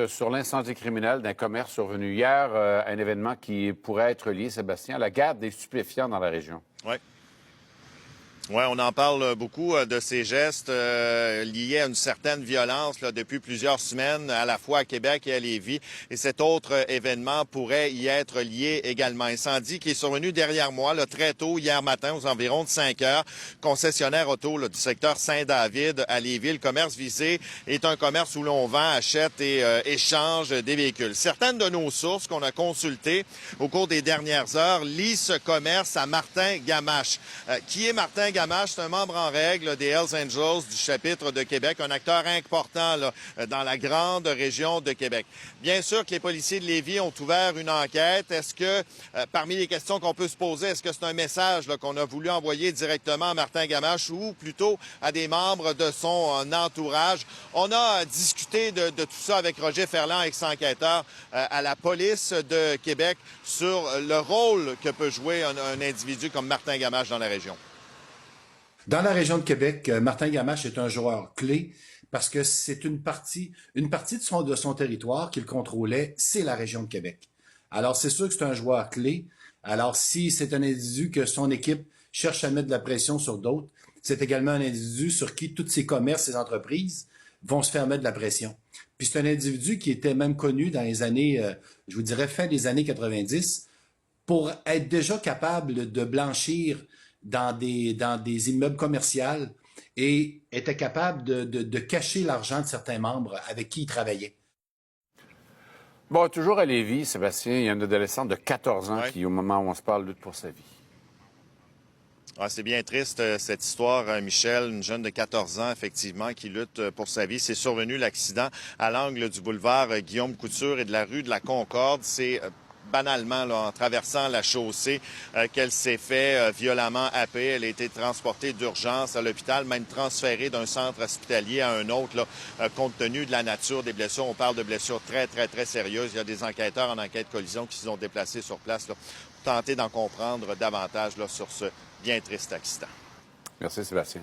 Sur l'incendie criminel d'un commerce survenu hier, un événement qui pourrait être lié, Sébastien, à la guerre des stupéfiants dans la région. Oui. Oui, on en parle beaucoup de ces gestes liés à une certaine violence là, depuis plusieurs semaines, à la fois à Québec et à Lévis. Et cet autre événement pourrait y être lié également. Incendie qui est survenu derrière moi là, très tôt hier matin, aux environs de 5 heures. Concessionnaire auto là, du secteur Saint-David à Lévis. Le commerce visé est un commerce où l'on vend, achète et échange des véhicules. Certaines de nos sources qu'on a consultées au cours des dernières heures lient ce commerce à Martin Gamache. Qui est Martin Gamache? C'est un membre en règle des Hells Angels du chapitre de Québec, un acteur important là, dans la grande région de Québec. Bien sûr que les policiers de Lévis ont ouvert une enquête. Est-ce que, parmi les questions qu'on peut se poser, est-ce que c'est un message là, qu'on a voulu envoyer directement à Martin Gamache ou plutôt à des membres de son entourage? On a discuté de tout ça avec Roger Ferland, ex-enquêteur à la police de Québec, sur le rôle que peut jouer un individu comme Martin Gamache dans la région. Dans la région de Québec, Martin Gamache est un joueur clé parce que c'est une partie de son territoire qu'il contrôlait, c'est la région de Québec. Alors, c'est sûr que c'est un joueur clé. Alors, si c'est un individu que son équipe cherche à mettre de la pression sur d'autres, c'est également un individu sur qui tous ses commerces, ses entreprises vont se faire mettre de la pression. Puis c'est un individu qui était même connu dans les années, je vous dirais, fin des années 90, pour être déjà capable de blanchir dans des immeubles commerciaux et était capable de cacher l'argent de certains membres avec qui il travaillait. Bon, toujours à Lévis, Sébastien, il y a un adolescent de 14 ans qui, au moment où on se parle, lutte pour sa vie. Ah, c'est bien triste, cette histoire, Michel, une jeune de 14 ans, effectivement, qui lutte pour sa vie. C'est survenu l'accident à l'angle du boulevard Guillaume Couture et de la rue de la Concorde. C'est banalement, là, en traversant la chaussée, qu'elle s'est fait violemment happer. Elle a été transportée d'urgence à l'hôpital, même transférée d'un centre hospitalier à un autre, là, compte tenu de la nature des blessures. On parle de blessures très, très, très sérieuses. Il y a des enquêteurs en enquête collision qui se sont déplacés sur place là, pour tenter d'en comprendre davantage là, sur ce bien triste accident. Merci, Sébastien.